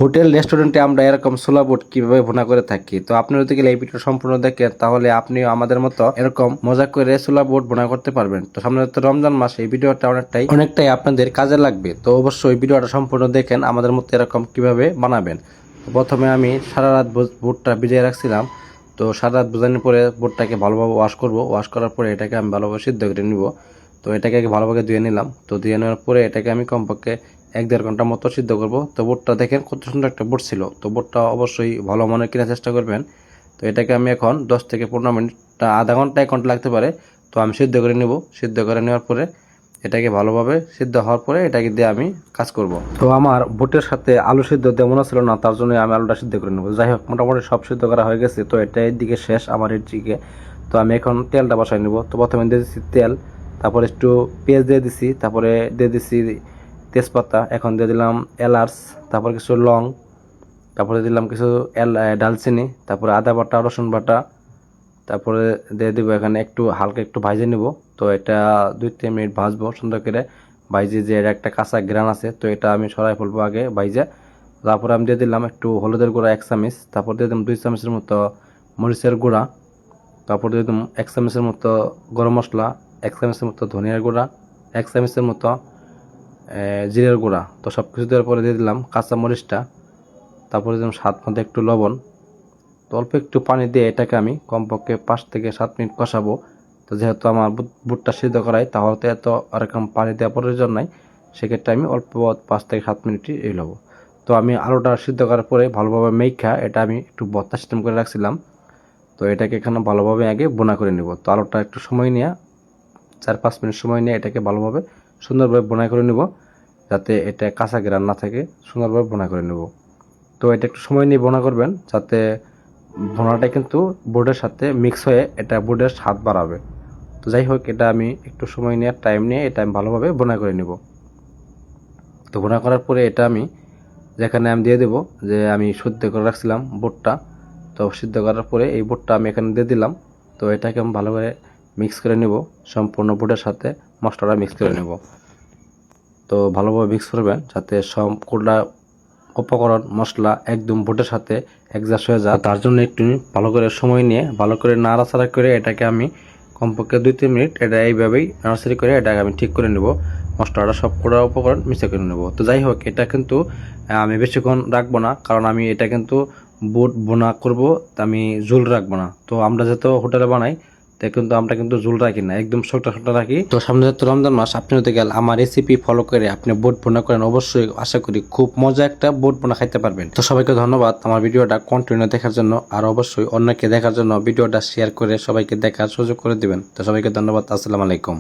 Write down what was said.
Hotel রেস্টুরেন্টে আমরা এরকম ছোলা বুট কিভাবে ভুনা করে থাকি। তো আপনি যদি এই ভিডিও সম্পূর্ণ দেখেন তাহলে আপনিও আমাদের মতো এরকম মজা করে ছোলা বুট ভুনা করতে পারবেন। তো সামনে তো রমজান মাস, এই ভিডিওটা অনেকটাই আপনাদের কাজে লাগবে। তো অবশ্যই ভিডিওটা সম্পূর্ণ দেখেন আমাদের মতো এরকম কিভাবে বানাবেন। তো প্রথমে আমি সারা রাত বুটটা ভিজিয়ে রাখছিলাম। তো সারা রাত ভেজানোর পরে বুটটাকে ভালোভাবে ওয়াশ করব। ওয়াশ করার পরে এটাকে আমি ভালোভাবে সিদ্ধ করে নিব। তো এটাকে ভালোভাবে ধুয়ে নিলাম। তো ধুয়ে নেওয়ার পরে এটাকে আমি কমপক্ষে 1-1.5 ঘন্টা মতো সিদ্ধ করব। তো বুটটা দেখেন কত সুন্দর একটা বুট ছিল। তো বুটটা অবশ্যই ভালো মানের কেনার চেষ্টা করবেন। তো এটাকে আমি এখন 10 থেকে 15 মিনিট, আধা ঘন্টা 1 ঘন্টা লাগতে পারে। তো আমি সিদ্ধ করে নিব। সিদ্ধ করে নেওয়ার পরে এটাকে ভালোভাবে সিদ্ধ হওয়ার পরে এটাকে দিয়ে আমি কাজ করব। তো আমার বুটের সাথে আলু সিদ্ধ দেওয়া মনে ছিল না, তার জন্য আমি আলুটা সিদ্ধ করে নেব। যাই হোক, মোটামুটি সব সিদ্ধ করা হয়ে গেছে। তো এটা এর দিকে শেষ, আমার এর দিকে। তো আমি এখন তেলটা বসাই নেব। তো প্রথমে দিয়ে দিচ্ছি তেল, তারপরে একটু পেঁয়াজ দিয়ে দিছি, তারপরে দিয়ে দিচ্ছি তেজপাতা, এখন দিয়ে দিলাম এলাচ, তারপর কিছু লং, তারপরে দিলাম কিছু ডালচিনি, তারপরে আদা বাটা, রসুন বাটা, তারপরে দিয়ে দিব এখানে একটু হালকা একটু ভাজে নিব। তো এটা 2-3 মিনিট ভাজবো সুন্দর করে। ভাইজে যে একটা কাঁচা গ্রান আছে, তো এটা আমি সরাই ফেলবো আগে ভাইজে। তারপরে আমি দিয়ে দিলাম একটু হলুদের গুঁড়া 1 চামচ, তারপর দিয়ে দিলাম 2 চামচের মতো মরিচের গুঁড়া, তারপর দিয়ে দিলাম 1 চামচের মতো গরম মশলা, 1 চামচের মতো ধনিয়ার গুঁড়া, 1 চামচের মতো জিরের গুঁড়া। তো সব কিছু দেওয়ার পরে দিয়ে দিলাম কাঁচা মরিচটা, তারপরে দিলাম স্বাদ মতো একটু লবণ। তো অল্প একটু পানি দিয়ে এটাকে আমি কমপক্ষে 5 থেকে 7 মিনিট কষাবো। তো যেহেতু আমার বুটটা সিদ্ধ করাই, তাহলে তো এত এরকম পানি দেওয়ার প্রয়োজন নাই। সেক্ষেত্রে আমি অল্প 5 থেকে 7 মিনিটই নেবো। তো আমি আলুটা সিদ্ধ করার পরে ভালোভাবে মেখা এটা আমি একটু ভর্তা সিস্টেম করে রাখছিলাম। তো এটাকে এখানে ভালোভাবে আগে বোনা করে নিব। তো আলুটা একটু সময় নিয়ে 4-5 মিনিট সময় নিয়ে এটাকে ভালোভাবে সুন্দরভাবে বোনা করে নিব, যাতে এটা কাঁচা গ্রান না থাকে, সুন্দরভাবে বোনা করে নেব। তো এটা একটু সময় নিয়ে বোনা করবেন, যাতে বোনাটা কিন্তু বোর্ডের সাথে মিক্স হয়ে এটা বোর্ডের স্বাদ বাড়াবে। তো যাই হোক, এটা আমি একটু সময় নিয়ে টাইম নিয়ে এটা আমি ভালোভাবে বোনা করে নিব। তো বোনা করার পরে এটা আমি যেখানে আমি দিয়ে দেবো যে আমি সিদ্ধ করে রাখছিলাম বুটটা। তো সিদ্ধ করার পরে এই বুটটা আমি এখানে দিয়ে দিলাম। তো এটাকে আমি ভালোভাবে মিক্স করে নেব, সম্পূর্ণ বুটের সাথে মশলাটা মিক্স করে নেব। তো ভালোভাবে মিক্স করবেন যাতে সবগুলা উপকরণ মশলা একদম বুটের সাথে অ্যাডজাস্ট হয়ে যায়। তার জন্য একটু ভালো করে সময় নিয়ে ভালো করে নাড়াচাড়া করে এটাকে আমি কমপক্ষে 2-3 মিনিট এটা এইভাবেই নাড়াচাড়ি করে এটাকে আমি ঠিক করে নেব। মশলাটা সবকটা উপকরণ মিশে করে নেব। তো যাই হোক, এটা কিন্তু আমি বেশিক্ষণ রাখবো না, কারণ আমি এটা কিন্তু বুট বোনা করব, আমি ঝোল রাখবো না। তো আমরা যেহেতু হোটেলে বানাই, তাই কিন্তু আমরা কিন্তু ঝোল রাখি না, একদম শক্ত শক্ত রাখি। তো সামনে যেহেতু রমজান মাস, আপনি যদি গেলে আমার রেসিপি ফলো করে আপনি বুট বোনা করেন, অবশ্যই আশা করি খুব মজা একটা বুট বোনা খাইতে পারবেন। তো সবাইকে ধন্যবাদ আমার ভিডিওটা কন্টিনিউ দেখার জন্য, আর অবশ্যই অন্যকে দেখার জন্য ভিডিওটা শেয়ার করে সবাইকে দেখার সুযোগ করে দিবেন। তো সবাইকে ধন্যবাদ। আসসালামু আলাইকুম।